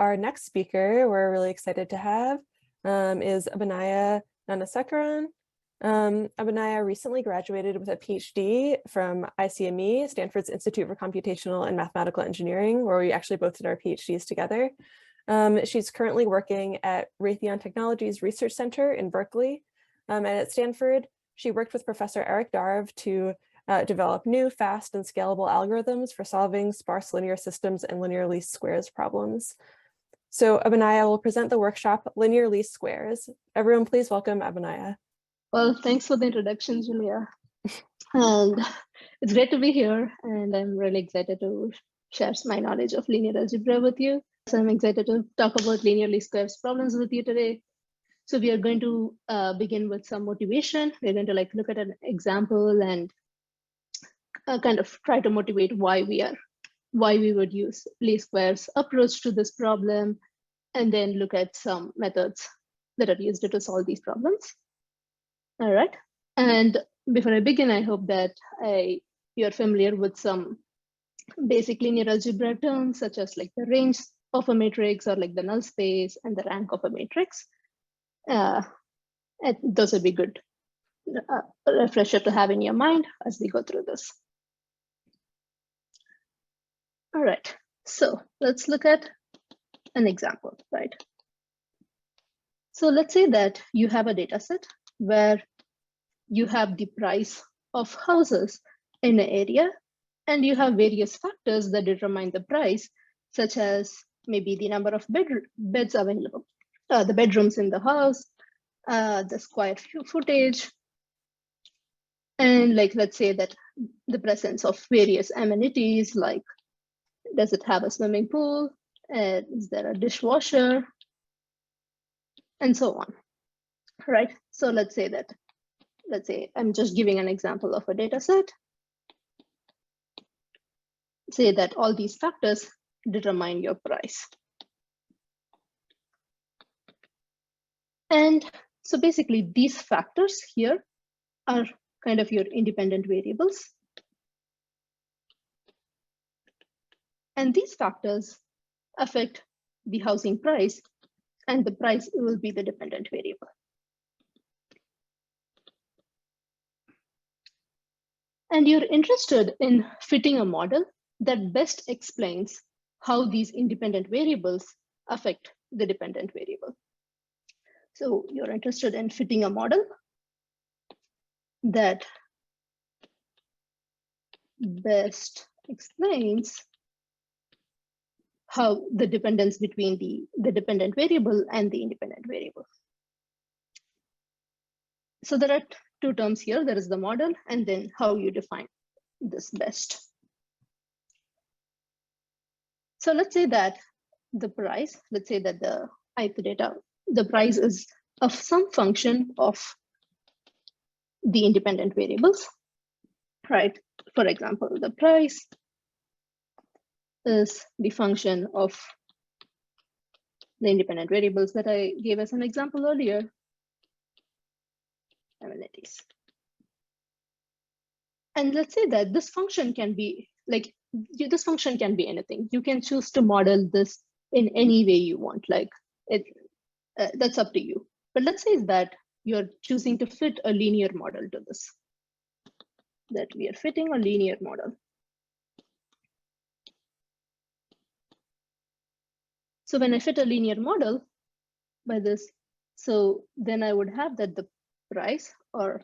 our next speaker we're really excited to have is Abeynaya Gnanasekaran. Abeynaya recently graduated with a PhD from ICME, Stanford's Institute for Computational and Mathematical Engineering, where we actually both did our PhDs together. She's currently working at Raytheon Technologies Research Center in Berkeley. And at Stanford, she worked with Professor Eric Darve to develop new, fast, and scalable algorithms for solving sparse linear systems and linear least squares problems. So Abeynaya will present the workshop Linear Least Squares. Everyone, please welcome Abeynaya. Well, thanks for the introduction, Julia. And it's great to be here, and I'm really excited to share my knowledge of linear algebra with you. So I'm excited to talk about linear least squares problems with you today. So we are going to begin with some motivation. We're going to look at an example and kind of try to motivate why we would use least squares approach to this problem, and then look at some methods that are used to solve these problems. All right. And before I begin, I hope that you're familiar with some basic linear algebra terms, such as the range of a matrix, or the null space and the rank of a matrix. And those would be good refresher to have in your mind as we go through this. All right, so let's look at an example, right? So let's say that you have a data set where you have the price of houses in an area, and you have various factors that determine the price, such as maybe the number of beds available, the bedrooms in the house, the square footage, and let's say that the presence of various amenities, like does it have a swimming pool, is there a dishwasher, and so on, right? So let's say I'm just giving an example of a data set. Say that all these factors determine your price. And so basically these factors here are kind of your independent variables. And these factors affect the housing price, and the price will be the dependent variable. And you're interested in fitting a model that best explains how these independent variables affect the dependent variable. So you're interested in fitting a model that best explains how the dependence between the dependent variable and the independent variable. So there are two terms here. There is the model, and then how you define this best. So let's say that the price, let's say that the price is of some function of the independent variables, right? For example, the price is the function of the independent variables that I gave as an example earlier, amenities. And let's say that this function can be this function can be anything. You can choose to model this in any way you want, that's up to you. But let's say that you're choosing to fit a linear model to this, that we are fitting a linear model. So when I fit a linear model by this, so then I would have that the price, or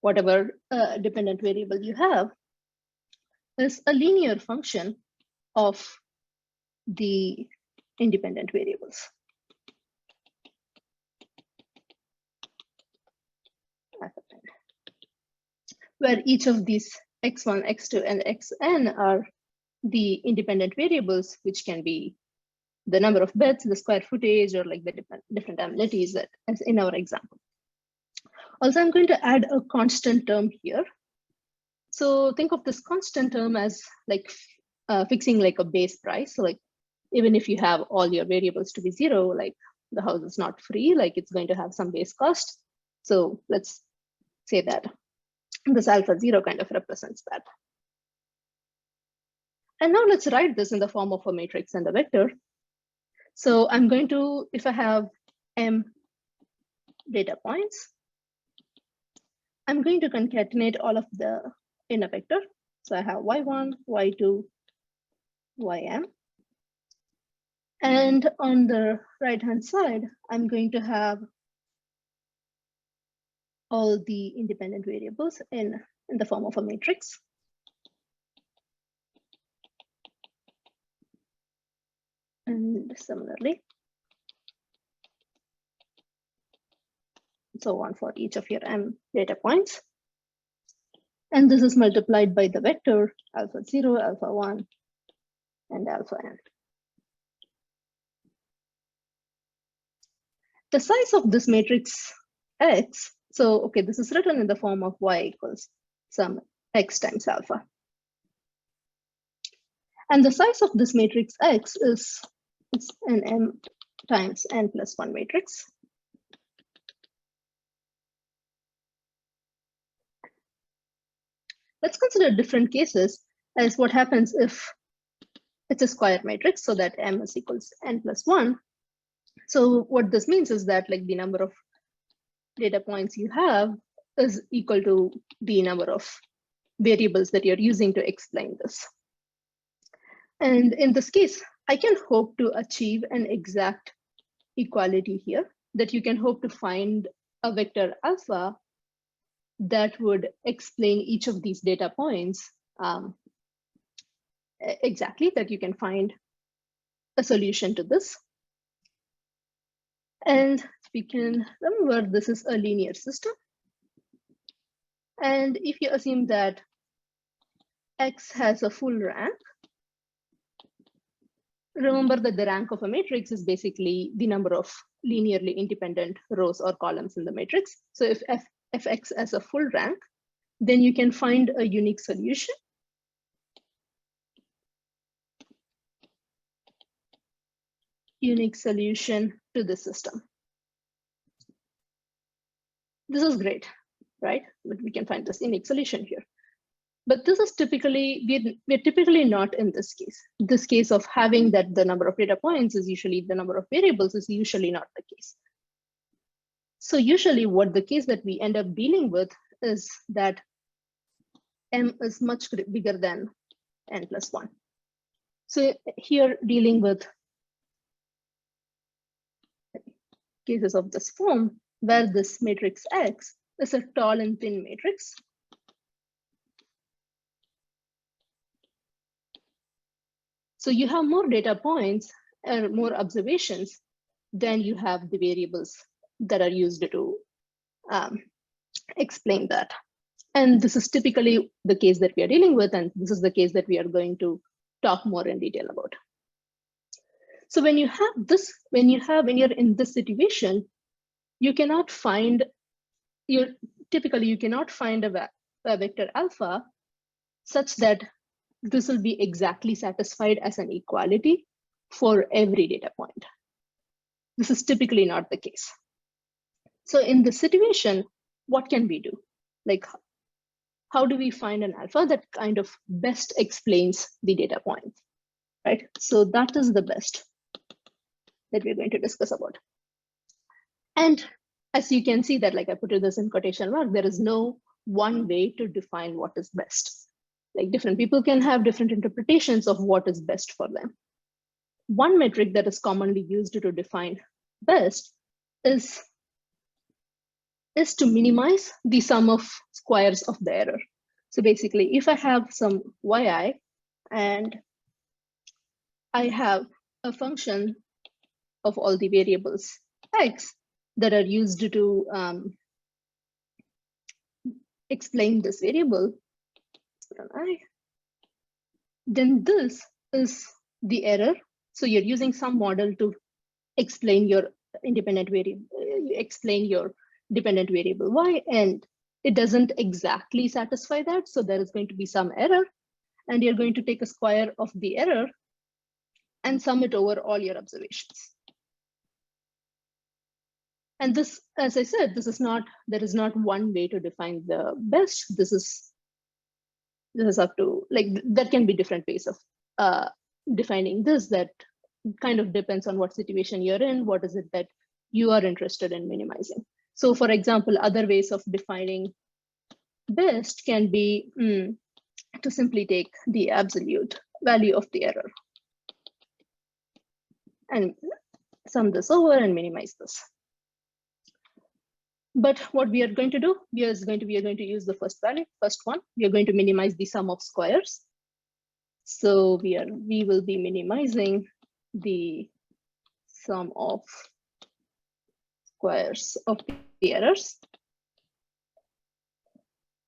whatever dependent variable you have, is a linear function of the independent variables. Where each of these x1, x2, and xn are the independent variables, which can be the number of beds, the square footage, or the different amenities that, as in our example. Also, I'm going to add a constant term here. So think of this constant term as fixing a base price. So even if you have all your variables to be zero, the house is not free, it's going to have some base cost. So let's say that this alpha 0 kind of represents that. And now let's write this in the form of a matrix and a vector. So I'm going to, if I have m data points, I'm going to concatenate all of the in a vector. So I have y1, y2, ym. And on the right-hand side, I'm going to have all the independent variables in the form of a matrix. And similarly, so on for each of your m data points. And this is multiplied by the vector alpha 0, alpha 1, and alpha n. The size of this matrix X, so okay, this is written in the form of y equals some x times alpha. And the size of this matrix X is an m times n plus 1 matrix. Let's consider different cases as what happens if it's a square matrix, so that m is equals n plus 1. So what this means is that like the number of data points you have is equal to the number of variables that you're using to explain this. And in this case, I can hope to achieve an exact equality here, that you can hope to find a vector alpha that would explain each of these data points exactly, that you can find a solution to this. And we can remember this is a linear system. And if you assume that X has a full rank, remember that the rank of a matrix is basically the number of linearly independent rows or columns in the matrix. So if X has a full rank, then you can find a unique solution. Unique solution to the system. This is great, right? But we can find this unique solution here. But this is typically, we're typically not in this case. This case of having that the number of data points is usually the number of variables is usually not the case. So usually what the case that we end up dealing with is that m is much bigger than n plus 1. So here dealing with cases of this form, where this matrix X is a tall and thin matrix. So you have more data points or more observations than you have the variables that are used to explain that. And this is typically the case that we are dealing with, and this is the case that we are going to talk more in detail about. So when you have this, when you're in this situation, you cannot find typically you cannot find a vector alpha such that this will be exactly satisfied as an equality for every data point. This is typically not the case. So in this situation, what can we do? Like, how do we find an alpha that kind of best explains the data point, right? So that is the best that we're going to discuss about. And as you can see that, like I put this in quotation mark, there is no one way to define what is best. Like different people can have different interpretations of what is best for them. One metric that is commonly used to define best is to minimize the sum of squares of the error. So basically, if I have some yi and I have a function of all the variables x that are used to explain this variable, then this is the error. So you're using some model to explain your independent variable, explain your dependent variable y, and it doesn't exactly satisfy that. So there is going to be some error, and you're going to take a square of the error and sum it over all your observations. And this, as I said, there is not one way to define the best. This is up to, like, there can be different ways of defining this that kind of depends on what situation you're in, what is it that you are interested in minimizing. So for example, other ways of defining best can be to simply take the absolute value of the error and sum this over and minimize this. But what we are going to do, we are going to use the first one. We are going to minimize the sum of squares. So we will be minimizing the sum of squares of the errors.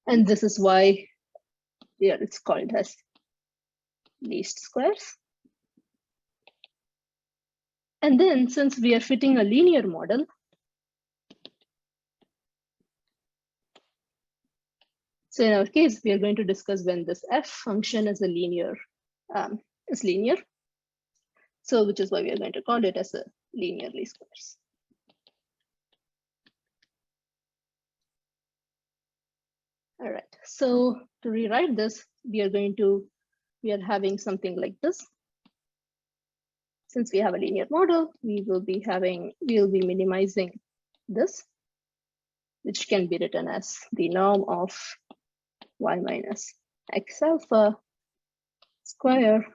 And this is why it's called as least squares. And then since we are fitting a linear model, so in our case, we are going to discuss when this f function is a linear, So which is why we are going to call it as a linear least squares. All right, so to rewrite this, we are having something like this. Since we have a linear model, we will be minimizing this, which can be written as the norm of y minus x alpha square.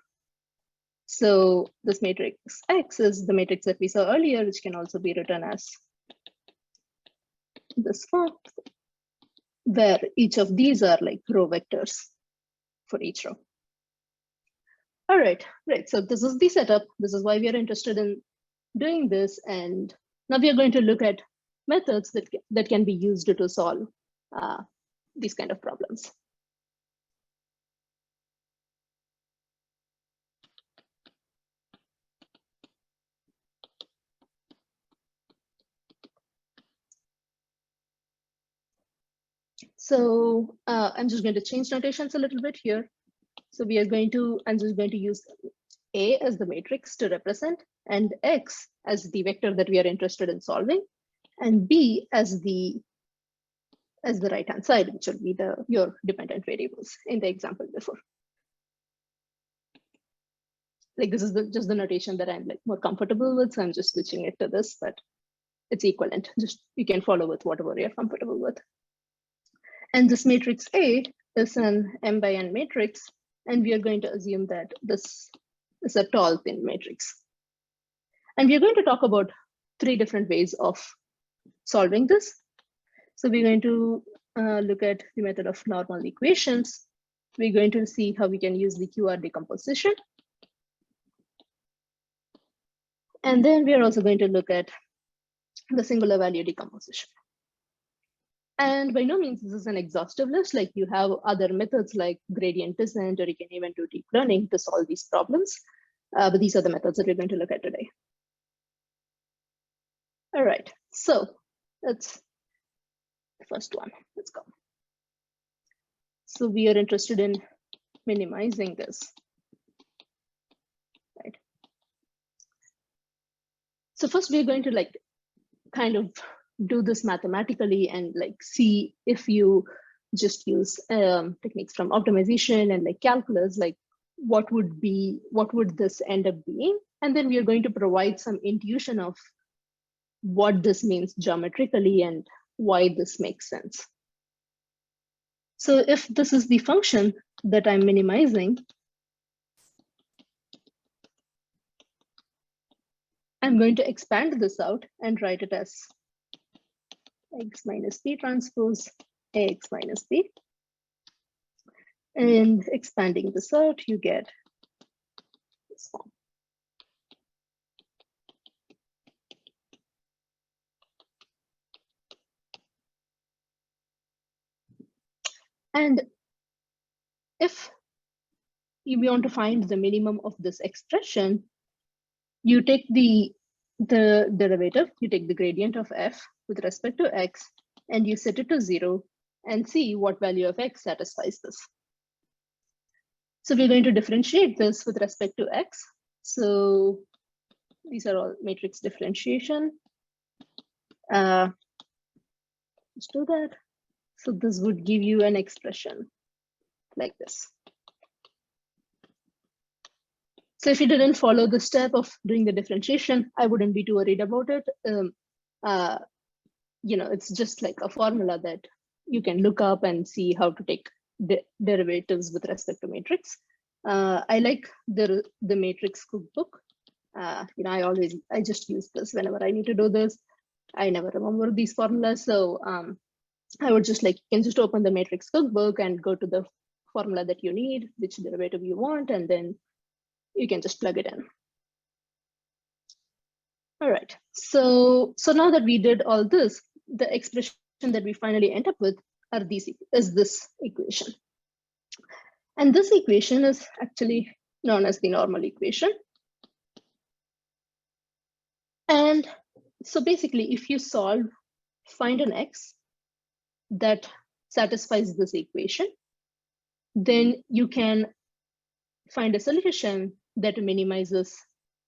So this matrix X is the matrix that we saw earlier, which can also be written as this form, where each of these are like row vectors for each row. All right, great. So this is the setup. This is why we are interested in doing this. And now we are going to look at methods that can be used to solve these kind of problems. So I'm just going to change notations a little bit here. So I'm just going to use A as the matrix to represent, and X as the vector that we are interested in solving, and B as the right-hand side, which will be your dependent variables in the example before. Like this is just the notation that I'm like more comfortable with, so I'm just switching it to this, but it's equivalent. Just you can follow with whatever you're comfortable with. And this matrix A is an m by n matrix, and we are going to assume that this is a tall thin matrix. And we are going to talk about 3 different ways of solving this. So we're going to look at the method of normal equations. We're going to see how we can use the QR decomposition. And then we are also going to look at the singular value decomposition. And by no means this is an exhaustive list. Like you have other methods like gradient descent, or you can even do deep learning to solve these problems. But these are the methods that we're going to look at today. All right, so that's the first one. Let's go. So we are interested in minimizing this, right? So first we're going to like kind of do this mathematically and like see if you just use techniques from optimization and like calculus, like what would this end up being? And then we are going to provide some intuition of what this means geometrically and why this makes sense. So if this is the function that I'm minimizing, I'm going to expand this out and write it as x minus b transpose ax minus b. And expanding this out, you get this form. And if you want to find the minimum of this expression, you take the derivative, you take the gradient of f with respect to x, and you set it to 0 and see what value of x satisfies this. So we're going to differentiate this with respect to x. So these are all matrix differentiation. Let's do that. So this would give you an expression like this. So if you didn't follow the step of doing the differentiation, I wouldn't be too worried about it. It's just like a formula that you can look up and see how to take derivatives with respect to matrix. I like the matrix cookbook. I just use this whenever I need to do this. I never remember these formulas, so I would just you can just open the matrix cookbook and go to the formula that you need, which derivative you want, and then you can just plug it in. All right, so now that we did all this, the expression that we finally end up with is this equation. And this equation is actually known as the normal equation. And so basically, if you find an x that satisfies this equation, then you can find a solution that minimizes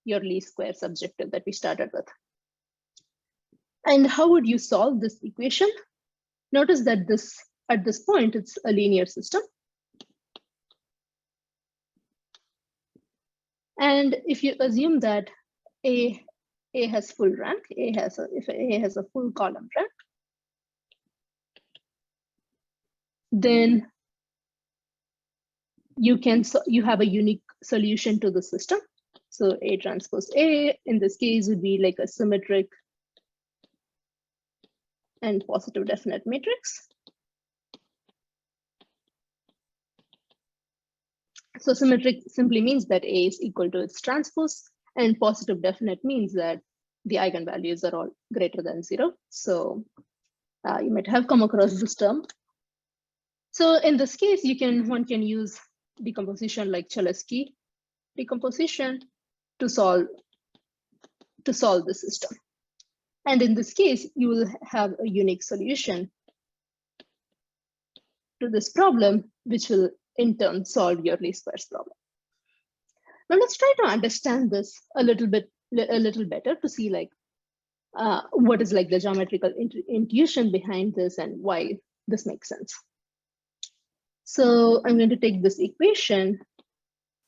your least squares objective that we started with. And how would you solve this equation? Notice that at this point, it's a linear system. And if you assume that A has full rank, if A has a full column rank, then you have a unique solution to the system. So A transpose A in this case would be like a symmetric and positive definite matrix. So symmetric simply means that A is equal to its transpose, and positive definite means that the eigenvalues are all greater than 0. So you might have come across this term. So in this case, one can use decomposition like Cholesky decomposition to solve the system. And in this case, you will have a unique solution to this problem, which will in turn solve your least squares problem. Now let's try to understand this a little better to see what is the geometrical intuition behind this and why this makes sense. So I'm going to take this equation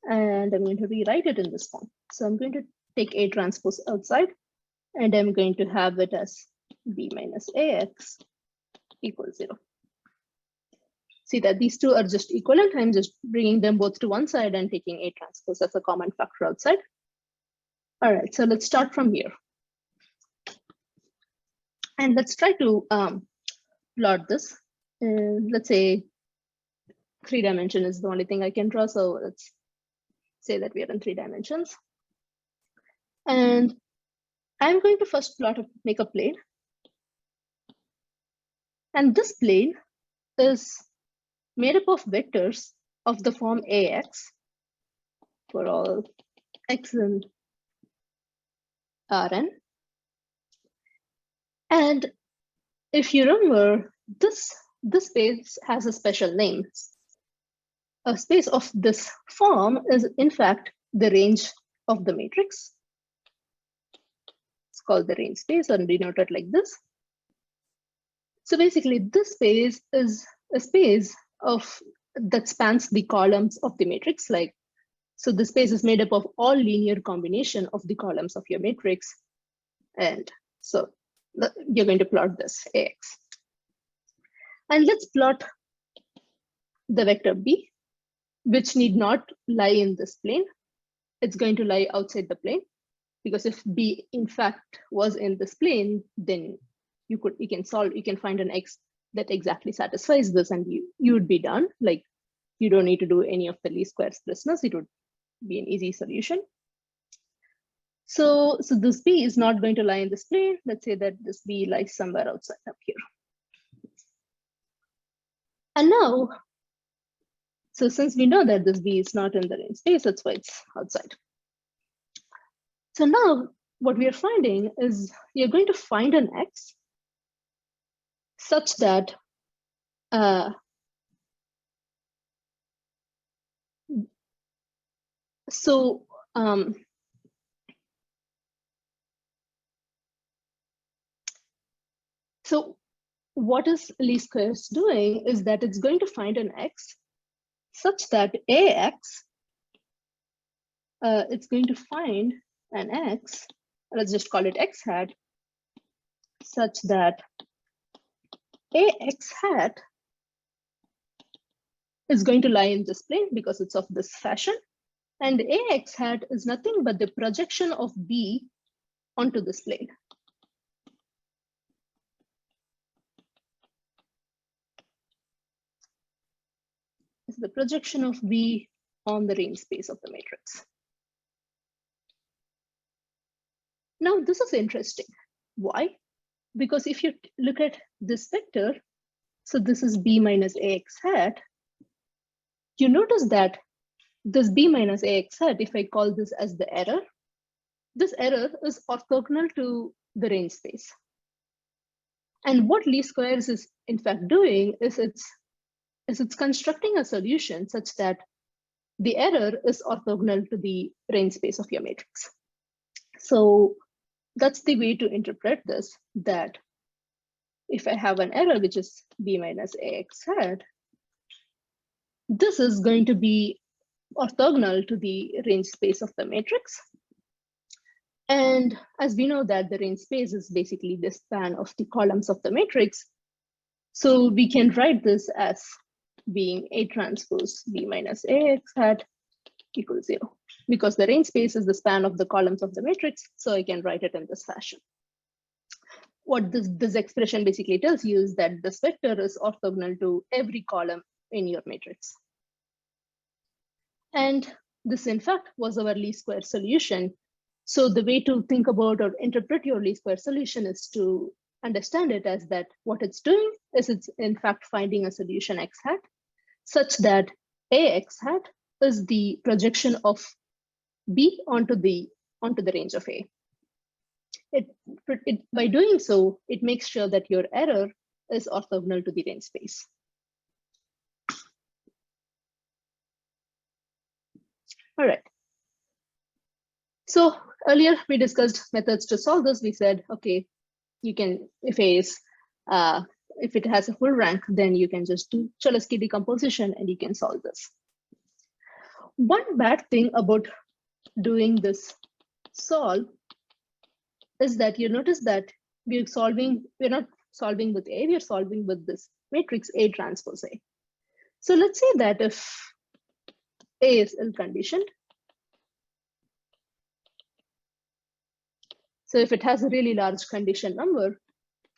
and I'm going to rewrite it in this form. So I'm going to take A transpose outside, and I'm going to have it as B minus AX equals 0. See that these two are just equivalent. I'm just bringing them both to one side and taking A transpose as a common factor outside. All right, so let's start from here. And let's try to plot this. Let's say 3 dimension is the only thing I can draw. So let's say that we are in 3 dimensions. And I'm going to first make a plane. And this plane is made up of vectors of the form AX for all X and Rn. And if you remember, this space has a special name. A space of this form is in fact the range of the matrix. It's called the range space or denoted like this. So basically this space is a space that spans the columns of the matrix. So the space is made up of all linear combination of the columns of your matrix. And so you're going to plot this AX. And let's plot the vector B, which need not lie in this plane. It's going to lie outside the plane, because if B in fact was in this plane, then you can find an X that exactly satisfies this, and you would be done. You don't need to do any of the least squares business. It would be an easy solution. So this B is not going to lie in this plane. Let's say that this B lies somewhere outside up here. And now, so since we know that this B is not in the range space, that's why it's outside. So now what we are finding is you're going to find an X such that so what is least squares doing is that it's going to find an X such that AX it's going to find an x, let's just call it x hat, such that ax hat is going to lie in this plane because it's of this fashion. And ax hat is nothing but the projection of b onto this plane. It's the projection of b on the range space of the matrix. Now, this is interesting. Why? Because if you look at this vector, so this is b minus ax hat, you notice that this b minus ax hat, if I call this as the error, this error is orthogonal to the range space. And what least squares is in fact doing is it's constructing a solution such that the error is orthogonal to the range space of your matrix. So that's the way to interpret this, that if I have an error, which is b minus ax hat, this is going to be orthogonal to the range space of the matrix. And as we know that the range space is basically the span of the columns of the matrix, so we can write this as being A transpose b minus ax hat equals 0, because the range space is the span of the columns of the matrix, so I can write it in this fashion. What this expression basically tells you is that this vector is orthogonal to every column in your matrix. And this, in fact, was our least square solution. So the way to think about or interpret your least square solution is to understand it as that what it's doing is it's in fact finding a solution x hat such that ax hat is the projection of b onto the range of A. By doing so, it makes sure that your error is orthogonal to the range space. All right. So earlier we discussed methods to solve this. We said, okay, you can, if it has a full rank, then you can just do Cholesky decomposition and you can solve this. One bad thing about doing this solve is that you notice that we're not solving with A, we're solving with this matrix A transpose A. So let's say that if A is ill-conditioned, so if it has a really large condition number,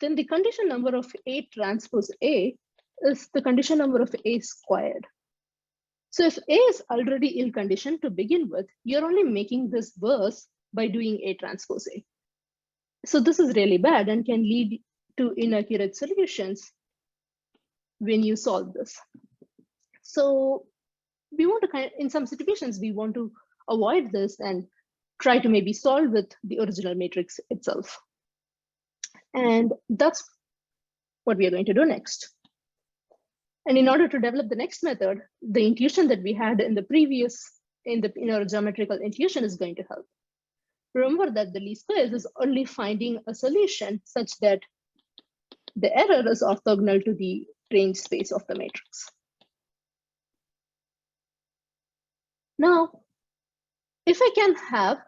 then the condition number of A transpose A is the condition number of A squared. So if A is already ill-conditioned to begin with, you're only making this worse by doing A transpose A. So this is really bad and can lead to inaccurate solutions when you solve this. So we want to in some situations, we want to avoid this and try to maybe solve with the original matrix itself. And that's what we are going to do next. And in order to develop the next method, the intuition that we had in the previous, in our geometrical intuition is going to help. Remember that the least squares is only finding a solution such that the error is orthogonal to the range space of the matrix. Now, if I can have,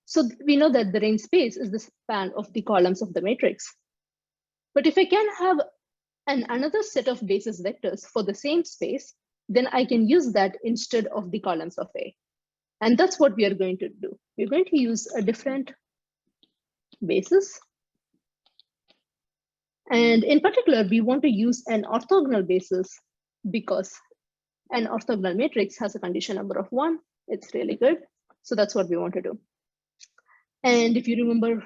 so we know that the range space is the span of the columns of the matrix. But if I can have another set of basis vectors for the same space, then I can use that instead of the columns of A. And that's what we are going to do. We're going to use a different basis. And in particular, we want to use an orthogonal basis because an orthogonal matrix has a condition number of 1. It's really good. So that's what we want to do. And if you remember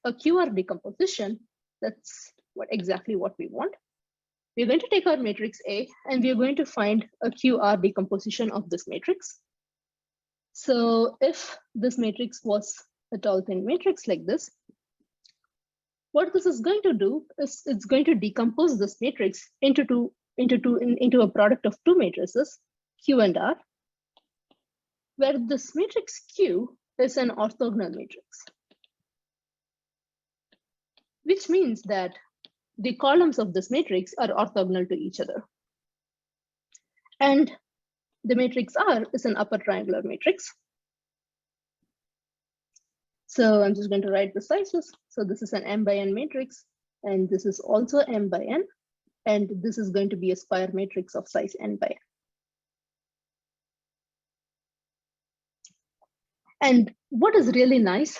a QR decomposition, that's exactly what we want. We're going to take our matrix A and we're going to find a QR decomposition of this matrix. So if this matrix was a tall thin matrix like this, what this is going to do is it's going to decompose this matrix into a product of two matrices, Q and R, where this matrix Q is an orthogonal matrix, which means that the columns of this matrix are orthogonal to each other. And the matrix R is an upper triangular matrix. So I'm just going to write the sizes. So this is an m by n matrix, and this is also m by n, and this is going to be a square matrix of size n by n. And what is really nice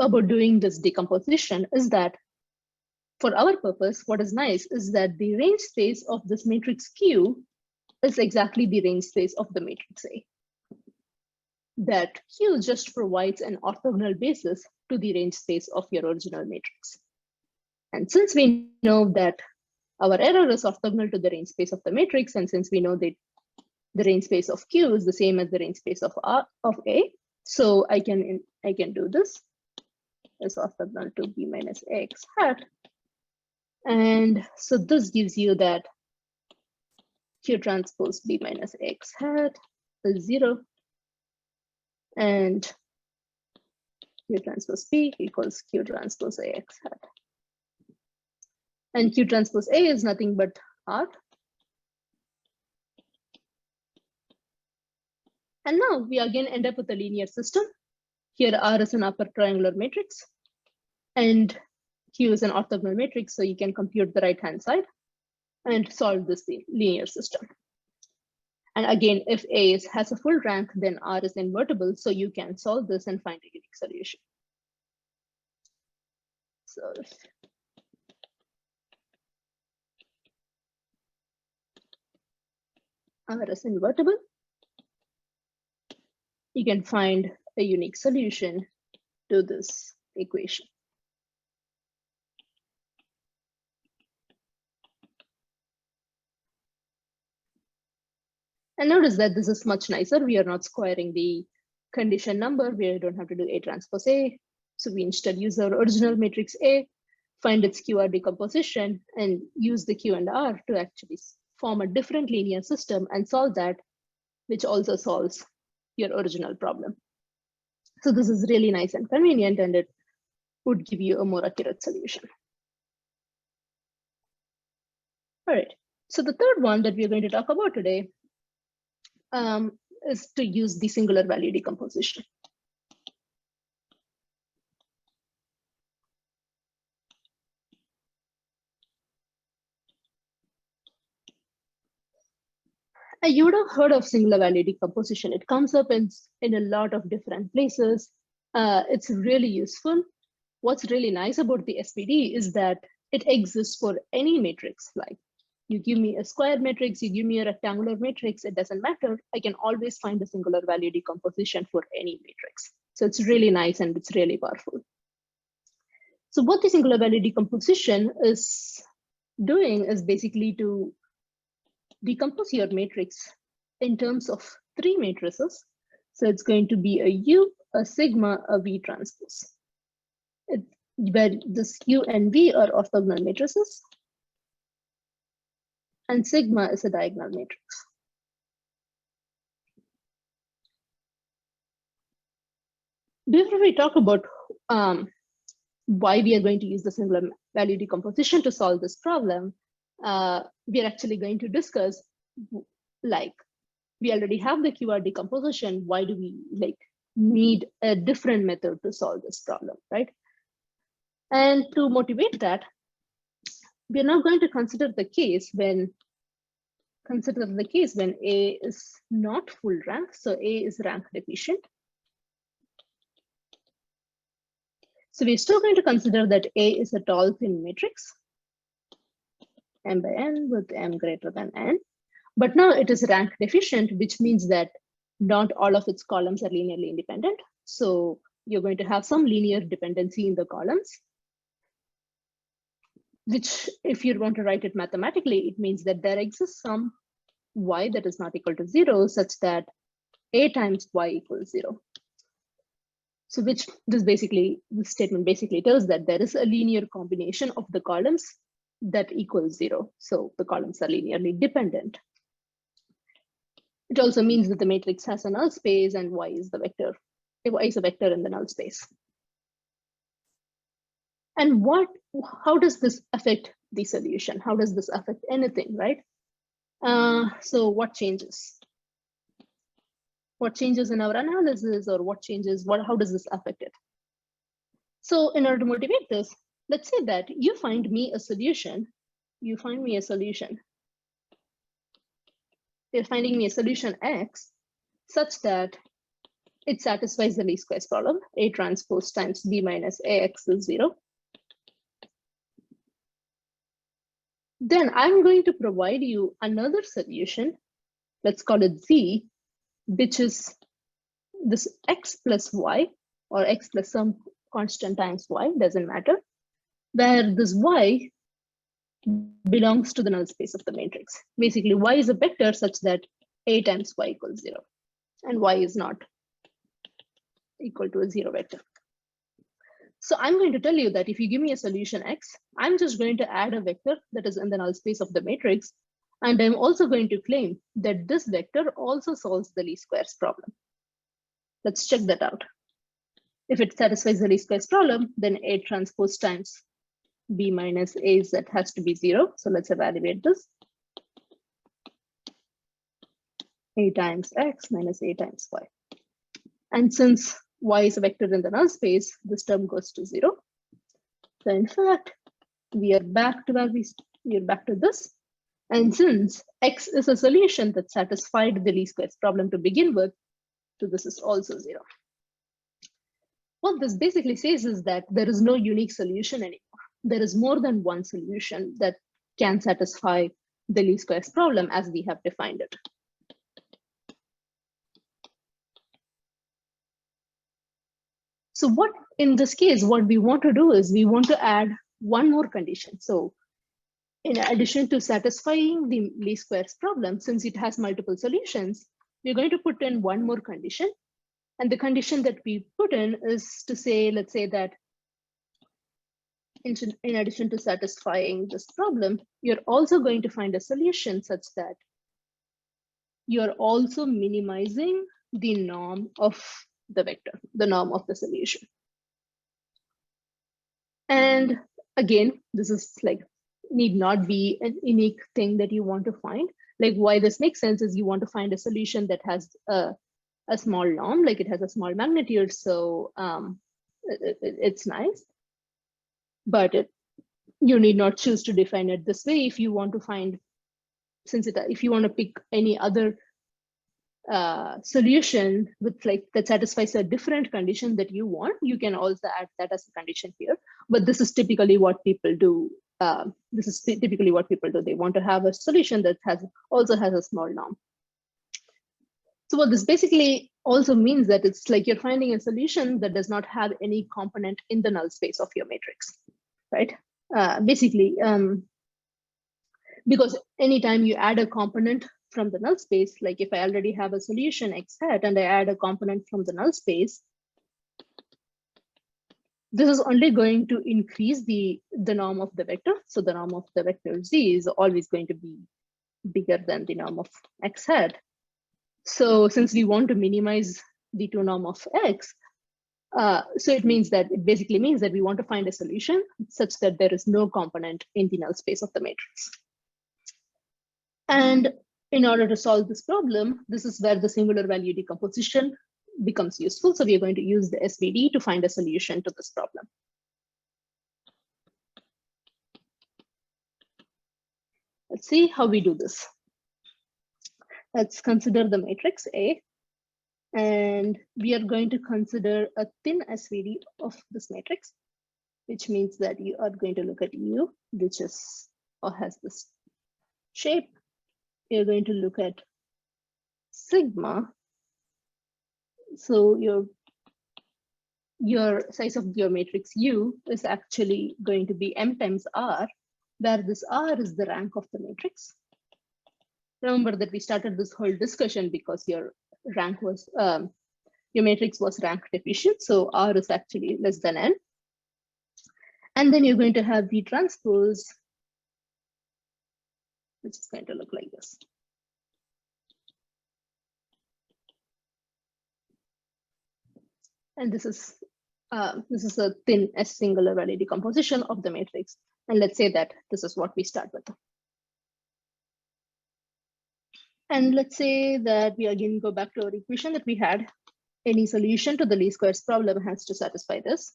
about doing this decomposition is that for our purpose, what is nice is that the range space of this matrix Q is exactly the range space of the matrix A. That Q just provides an orthogonal basis to the range space of your original matrix. And since we know that our error is orthogonal to the range space of the matrix, and since we know that the range space of Q is the same as the range space of A, so I can do this as orthogonal to B minus X hat. And so this gives you that Q transpose B minus X hat is 0. And Q transpose P equals Q transpose AX hat. And Q transpose A is nothing but R. And now we again end up with a linear system. Here R is an upper triangular matrix, and Q is an orthogonal matrix, so you can compute the right-hand side and solve this linear system. And again, if A has a full rank, then R is invertible, so you can solve this and find a unique solution. So R is invertible, you can find a unique solution to this equation. And notice that this is much nicer. We are not squaring the condition number. We don't have to do A transpose A. So we instead use our original matrix A, find its QR decomposition, and use the Q and R to actually form a different linear system and solve that, which also solves your original problem. So this is really nice and convenient, and it would give you a more accurate solution. All right, so the third one that we're going to talk about today is to use the singular value decomposition. You would have heard of singular value decomposition. It comes up in a lot of different places. It's really useful. What's really nice about the SPD is that it exists for any matrix. Like, you give me a square matrix, you give me a rectangular matrix, it doesn't matter. I can always find a singular value decomposition for any matrix. So it's really nice and it's really powerful. So what the singular value decomposition is doing is basically to decompose your matrix in terms of 3 matrices. So it's going to be a U, a sigma, a V transpose. Where this U and V are orthogonal matrices, and sigma is a diagonal matrix. Before we talk about why we are going to use the singular value decomposition to solve this problem, we are actually going to discuss, like, we already have the QR decomposition. Why do we need a different method to solve this problem, right? And to motivate that, we are now going to consider the case when A is not full rank, so A is rank deficient. So we're still going to consider that A is a tall thin matrix, m by n with m greater than n. But now it is rank deficient, which means that not all of its columns are linearly independent. So you're going to have some linear dependency in the columns, which, if you want to write it mathematically, it means that there exists some y that is not equal to 0, such that A times y equals 0. So this statement basically tells that there is a linear combination of the columns that equals 0. So the columns are linearly dependent. It also means that the matrix has a null space and y is a vector in the null space. And how does this affect the solution? How does this affect anything, right? So what changes? what changes in our analysis, or what changes, how does this affect it? So in order to motivate this, let's say that you find me a solution. You find me a solution. You're finding me a solution X such that it satisfies the least squares problem. A transpose times B minus AX is 0. Then I'm going to provide you another solution. Let's call it Z, which is this X plus Y, or X plus some constant times Y, doesn't matter, where this Y belongs to the null space of the matrix. Basically, Y is a vector such that A times Y equals 0, and Y is not equal to a 0 vector. So I'm going to tell you that if you give me a solution X, I'm just going to add a vector that is in the null space of the matrix. And I'm also going to claim that this vector also solves the least squares problem. Let's check that out. If it satisfies the least squares problem, then A transpose times B minus AZ has to be 0. So let's evaluate this. A times X minus A times Y. And since Y is a vector in the null space, this term goes to 0. So in fact, we are back to this. And since X is a solution that satisfied the least squares problem to begin with, so this is also 0. What this basically says is that there is no unique solution anymore. There is more than one solution that can satisfy the least squares problem as we have defined it. So what in this case, what we want to do is we want to add one more condition. So in addition to satisfying the least squares problem, since it has multiple solutions, we're going to put in one more condition. And the condition that we put in is to say, let's say that in addition to satisfying this problem, you're also going to find a solution such that you're also minimizing the norm of the vector, the norm of the solution. And again, this is like need not be a unique thing that you want to find. Like why this makes sense is you want to find a solution that has a small norm, like it has a small magnitude. So it's nice, but you need not choose to define it this way. If you want to find, if you want to pick any other solution with like that satisfies a different condition that you want, you can also add that as a condition here. But this is typically what people do. They want to have a solution that also has a small norm. So what this basically also means that it's like you're finding a solution that does not have any component in the null space of your matrix, right? Because anytime you add a component from the null space, like if I already have a solution X hat and I add a component from the null space, this is only going to increase the norm of the vector. So the norm of the vector Z is always going to be bigger than the norm of X hat. So since we want to minimize the two norm of X, so it basically means that we want to find a solution such that there is no component in the null space of the matrix. And in order to solve this problem, this is where the singular value decomposition becomes useful. So we are going to use the SVD to find a solution to this problem. Let's see how we do this. Let's consider the matrix A, and we are going to consider a thin SVD of this matrix, which means that you are going to look at U, which is or has this shape. You're going to look at sigma. So your size of your matrix U is actually going to be M times R, where this R is the rank of the matrix. Remember that we started this whole discussion because your rank was, your matrix was rank deficient. So R is actually less than N. And then you're going to have V transpose, which is going to look like this. And this is a thin S singular value decomposition of the matrix. And let's say that this is what we start with. And let's say that we again go back to our equation that we had. Any solution to the least squares problem has to satisfy this.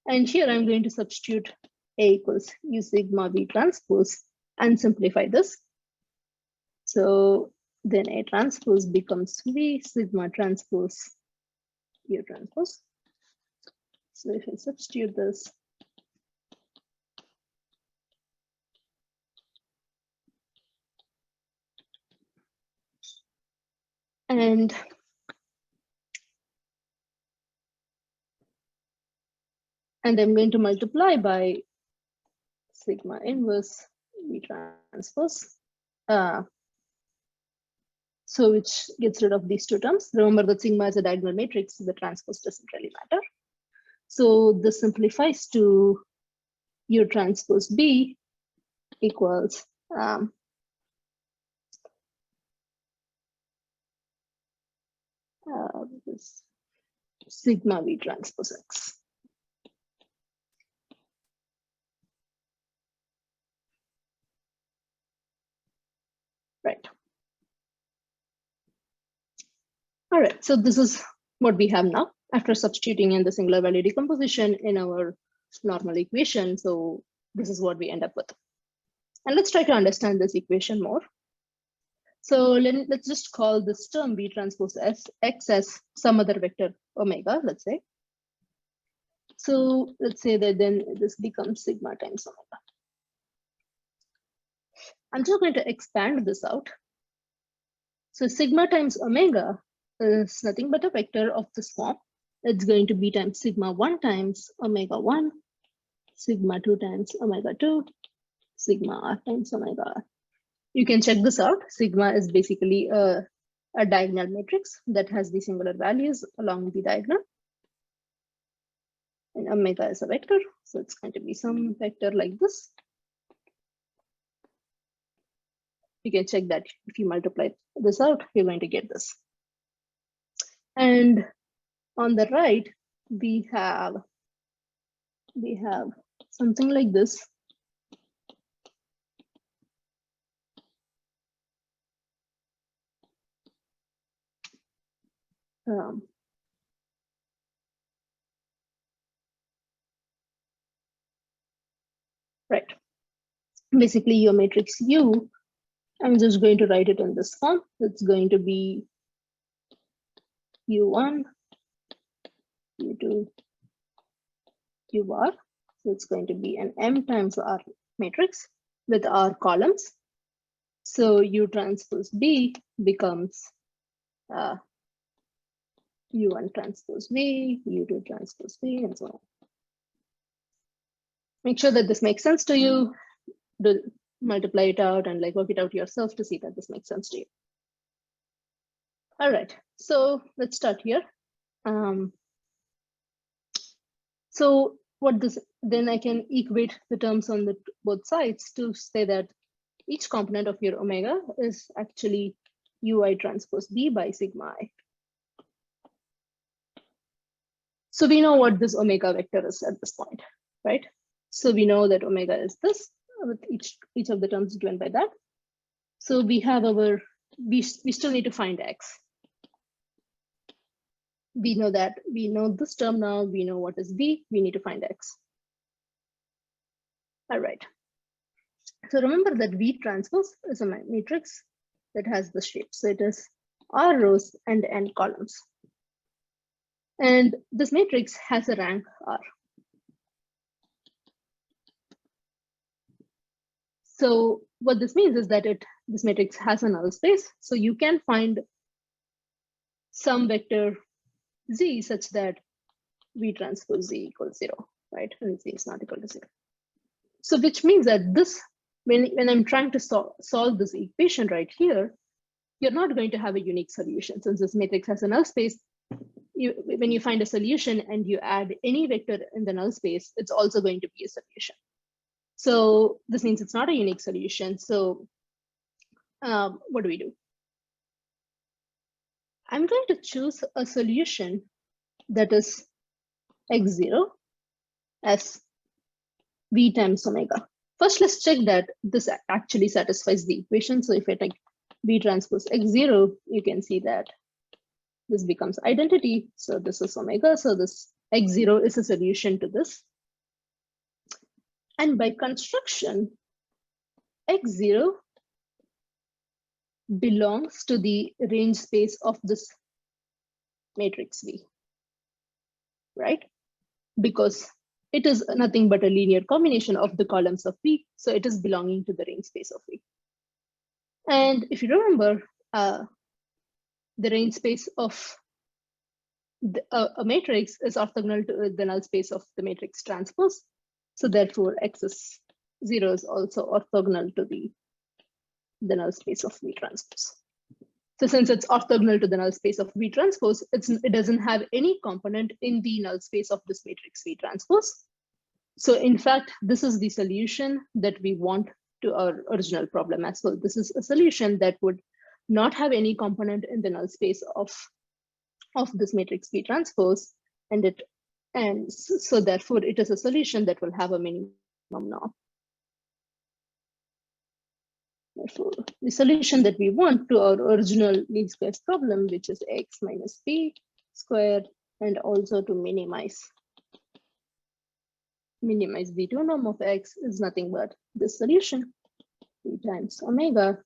And here I'm going to substitute A equals U sigma V transpose and simplify this. So then A transpose becomes V sigma transpose U transpose. So if I substitute this, and I'm going to multiply by sigma inverse V transpose. So which gets rid of these two terms. Remember that sigma is a diagonal matrix, so the transpose doesn't really matter. So this simplifies to U transpose B equals this sigma V transpose X. Right. All right, so this is what we have now after substituting in the singular value decomposition in our normal equation. So this is what we end up with. And let's try to understand this equation more. So let's just call this term B transpose X as some other vector omega, let's say. So let's say that then this becomes sigma times omega. I'm just going to expand this out. So sigma times omega is nothing but a vector of this form. It's going to be times sigma 1 times omega 1, sigma 2 times omega 2, sigma r times omega r. You can check this out. Sigma is basically a diagonal matrix that has the singular values along the diagonal. And omega is a vector, so it's going to be some vector like this. You can check that if you multiply this out, you're going to get this. And on the right, we have something like this. Right. Basically, your matrix U, I'm just going to write it in this form. It's going to be U1, U2, QR. So it's going to be an M times R matrix with R columns. So U transpose B becomes U1 transpose V, U2 transpose V, and so on. Make sure that this makes sense to you. Multiply it out and like work it out yourself to see that this makes sense to you. All right, so let's start here. So what this, then I can equate the terms on the both sides to say that each component of your omega is actually UI transpose B by sigma I. So we know what this omega vector is at this point, right? So we know that omega is this with each of the terms given by that. So we have our, we still need to find X. We know that, we know this term now, we know what is B, we need to find X. All right. So remember that V transpose is a matrix that has the shape. So it is R rows and N columns. And this matrix has a rank R. So what this means is that this matrix has a null space. So you can find some vector Z such that V transpose Z equals 0, right? And Z is not equal to 0. So which means that this, when I'm trying to solve this equation right here, you're not going to have a unique solution. Since this matrix has a null space, when you find a solution and you add any vector in the null space, it's also going to be a solution. So this means it's not a unique solution. So what do we do? I'm going to choose a solution that is X0 as V times omega. First, let's check that this actually satisfies the equation. So if I V transpose X0, you can see that this becomes identity. So this is omega. So this X0 is a solution to this. And by construction, X0 belongs to the range space of this matrix V, right? Because it is nothing but a linear combination of the columns of V. So it is belonging to the range space of V. And if you remember, the range space of a matrix is orthogonal to the null space of the matrix transpose. So therefore, X0 is also orthogonal to the null space of V transpose. So since it's orthogonal to the null space of V transpose, it doesn't have any component in the null space of this matrix V transpose. So in fact, this is the solution that we want to our original problem as well. This is a solution that would not have any component in the null space of this matrix V transpose, and so therefore it is a solution that will have a minimum norm. Therefore, the solution that we want to our original least squares problem, which is x minus b squared, and also to minimize V2 norm of x, is nothing but this solution, v times omega,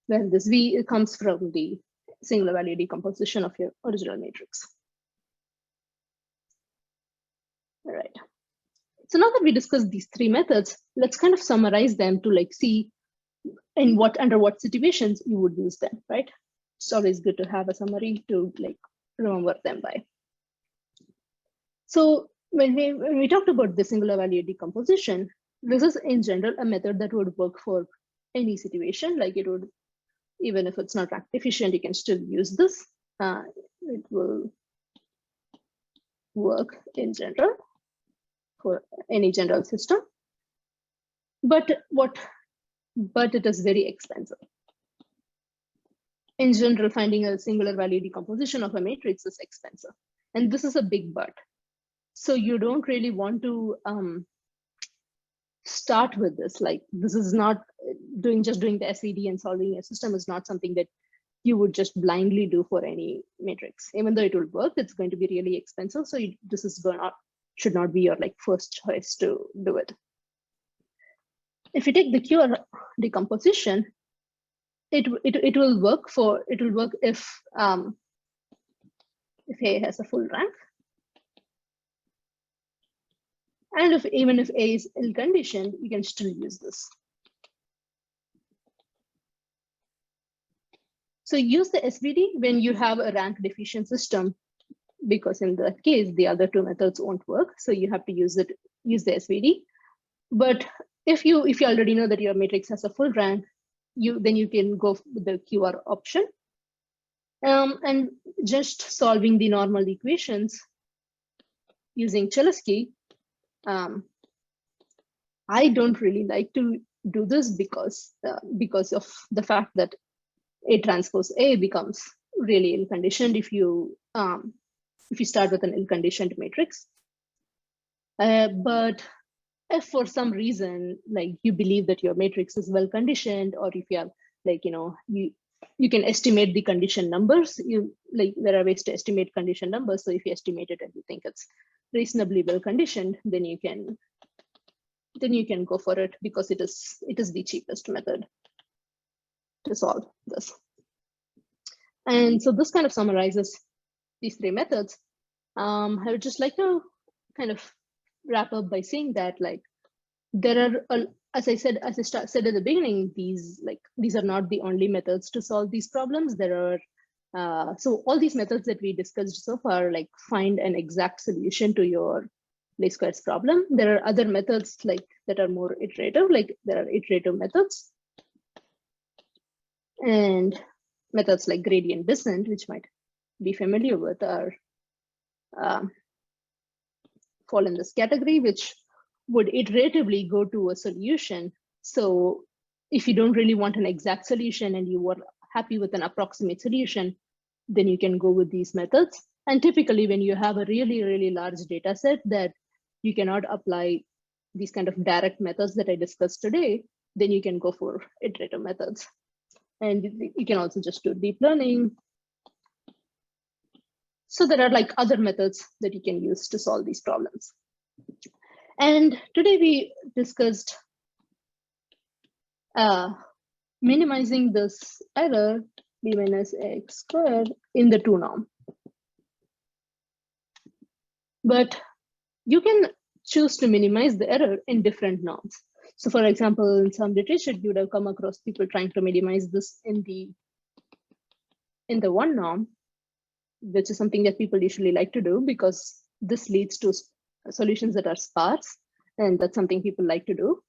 where this v comes from the singular value decomposition of your original matrix. All right. So now that we discussed these three methods, let's kind of summarize them to like see under what situations you would use them, right? It's always good to have a summary to like remember them by. So when we talked about the singular value decomposition, this is in general a method that would work for any situation. Like it would, even if it's not rank deficient, you can still use this. It will work in general for any general system. But it is very expensive. In general, finding a singular value decomposition of a matrix is expensive. And this is a big but. So you don't really want to start with this. Like this is not just doing the SVD and solving a system is not something that you would just blindly do for any matrix. Even though it will work, it's going to be really expensive. So this is should not be your like first choice to do it. If you take the QR decomposition, it will work if A has a full rank, and even if A is ill-conditioned, you can still use this. So use the SVD when you have a rank deficient system, because in that case the other two methods won't work. So you have to use the SVD. But if you already know that your matrix has a full rank, then you can go with the QR option. And just solving the normal equations using Cholesky. I don't really like to do this because of the fact that A transpose A becomes really ill-conditioned if you start with an ill-conditioned matrix. But if for some reason, like you believe that your matrix is well conditioned, or if you have like, you can estimate the condition numbers, there are ways to estimate condition numbers. So if you estimate it and you think it's reasonably well conditioned, then you can go for it, because it is the cheapest method to solve this. And so this kind of summarizes these three methods. I would just like to kind of wrap up by saying that like there are, as I said at the beginning, these are not the only methods to solve these problems. There are so all these methods that we discussed so far, like find an exact solution to your least squares problem. There are other methods like that are more iterative, like there are iterative methods, and methods like gradient descent, which might be familiar with, are fall in this category, which would iteratively go to a solution. So if you don't really want an exact solution and you were happy with an approximate solution, then you can go with these methods. And typically when you have a really, really large data set that you cannot apply these kind of direct methods that I discussed today, then you can go for iterative methods. And you can also just do deep learning. So there are like other methods that you can use to solve these problems. And today we discussed minimizing this error b minus x squared in the 2 norm. But you can choose to minimize the error in different norms. So for example, in some literature, you would have come across people trying to minimize this in the 1 norm, which is something that people usually like to do because this leads to solutions that are sparse, and that's something people like to do.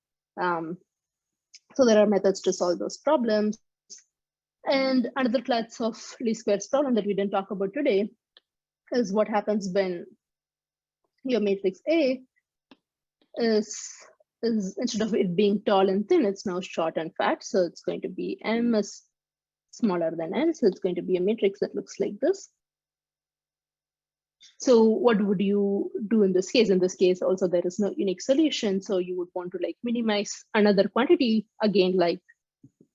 So there are methods to solve those problems. And another class of least squares problem that we didn't talk about today is what happens when your matrix A is instead of it being tall and thin, it's now short and fat. So it's going to be M is smaller than N. So it's going to be a matrix that looks like this. So what would you do in this case? In this case, also there is no unique solution. So you would want to like minimize another quantity, again, like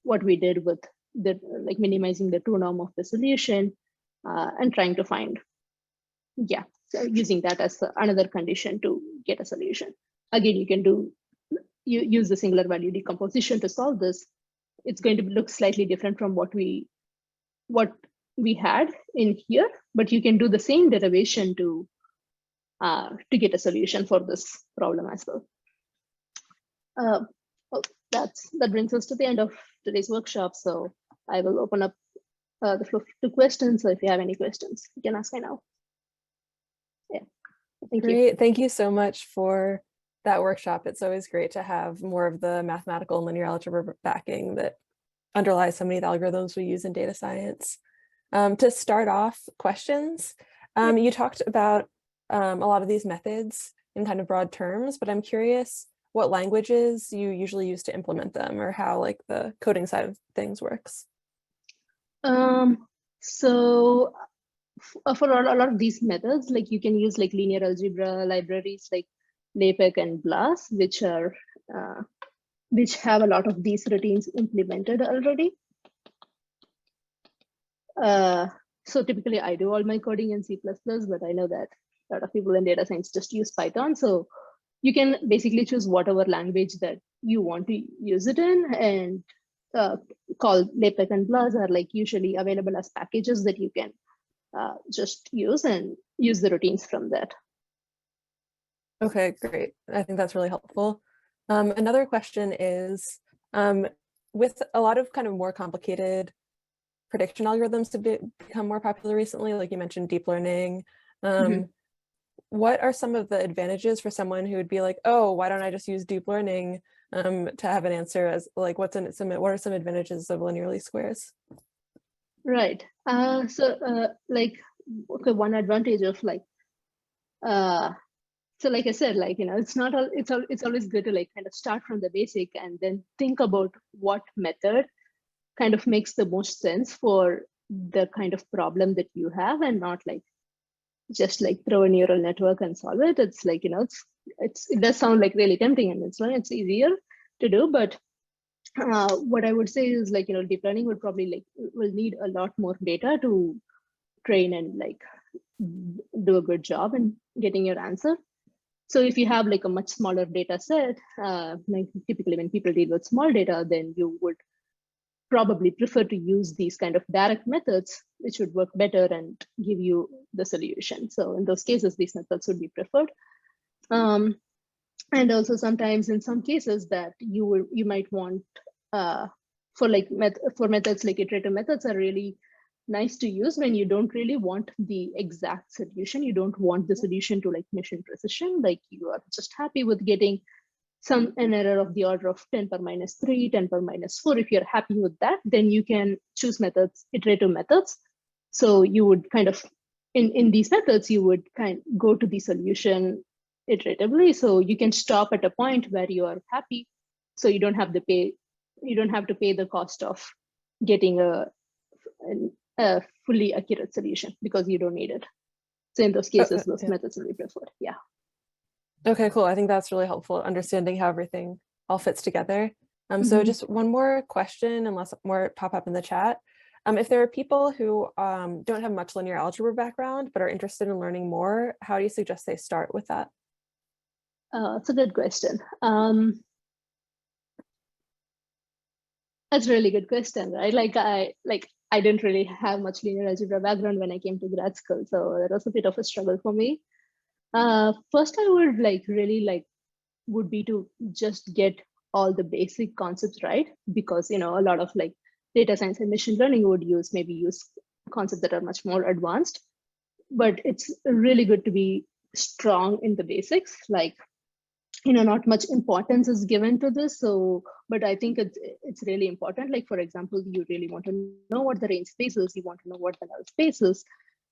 what we did with the like minimizing the 2 norm of the solution and trying to find, so using that as another condition to get a solution. Again, you can use the singular value decomposition to solve this. It's going to look slightly different from what we had in here, but you can do the same derivation to get a solution for this problem as well. That brings us to the end of today's workshop. So I will open up the floor to questions. So if you have any questions, you can ask me now. Yeah, thank you. Great, thank you so much for that workshop. It's always great to have more of the mathematical and linear algebra backing that underlies so many of the algorithms we use in data science. To start off questions, you talked about a lot of these methods in kind of broad terms, but I'm curious what languages you usually use to implement them, or how like the coding side of things works. So for a lot of these methods, like you can use like linear algebra libraries like LaPeX and BLAS, which have a lot of these routines implemented already. So typically I do all my coding in C++, but I know that a lot of people in data science just use Python. So you can basically choose whatever language that you want to use it in, and called LaPeX and BLAS are like usually available as packages that you can just use and use the routines from that. Okay, great. I think that's really helpful. Another question is, with a lot of kind of more complicated prediction algorithms to become more popular recently, like you mentioned deep learning, what are some of the advantages for someone who would be like, oh, why don't I just use deep learning to have an answer? As like, what are some advantages of linear least squares? Right. Like, okay, one advantage of like, so like I said, like, you know, it's always good to like kind of start from the basic and then think about what method kind of makes the most sense for the kind of problem that you have, and not like just like throw a neural network and solve it. It's like, you know, it does sound like really tempting, and it's easier to do, but what I would say is like, you know, deep learning would probably will need a lot more data to train and like do a good job in getting your answer. So if you have like a much smaller data set, like typically when people deal with small data, then you would probably prefer to use these kind of direct methods, which would work better and give you the solution. So in those cases, these methods would be preferred. And also sometimes in some cases that you might want for methods like iterative methods are really nice to use when you don't really want the exact solution. You don't want the solution to like mission precision, like you are just happy with getting an error of the order of 10 per minus 3, 10 per minus 4. If you're happy with that, then you can choose methods, iterative methods. So you would kind of, in these methods, you would kind of go to the solution iteratively. So you can stop at a point where you are happy. So you don't have to pay the cost of getting a fully accurate solution because you don't need it. So in those cases, those methods will be preferred. Yeah. Okay, cool. I think that's really helpful, understanding how everything all fits together. So just one more question, unless more pop up in the chat. If there are people who don't have much linear algebra background, but are interested in learning more, how do you suggest they start with that? It's a good question. That's a really good question, right? I didn't really have much linear algebra background when I came to grad school, so that was a bit of a struggle for me. First, I would would be to just get all the basic concepts right, because a lot of data science and machine learning would use concepts that are much more advanced. But it's really good to be strong in the basics. Not much importance is given to this. But I think it's really important. Like, for example, you really want to know what the range space is, you want to know what the null space is,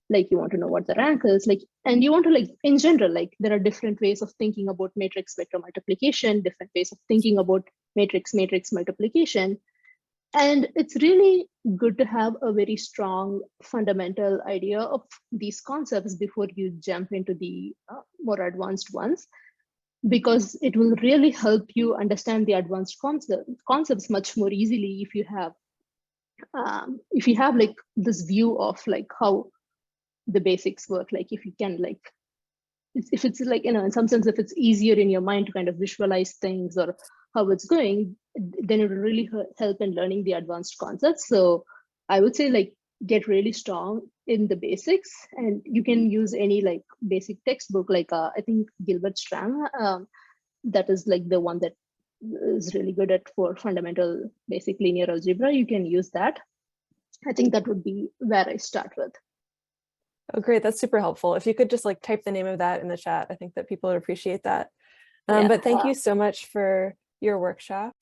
you want to know what the rank is, and you want to in general, there are different ways of thinking about matrix vector multiplication, different ways of thinking about matrix multiplication. And it's really good to have a very strong fundamental idea of these concepts before you jump into the more advanced ones, because it will really help you understand the advanced concepts much more easily if you have this view of how the basics work. If you can if it's in some sense, if it's easier in your mind to kind of visualize things or how it's going, then it will really help in learning the advanced concepts. So I would say get really strong in the basics, and you can use any basic textbook, I think Gilbert Stram, that is the one that is really good for fundamental basic linear algebra. You can use that. I think that would be where I start with. Oh, great. That's super helpful. If you could just type the name of that in the chat, I think that people would appreciate that. But thank you so much for your workshop.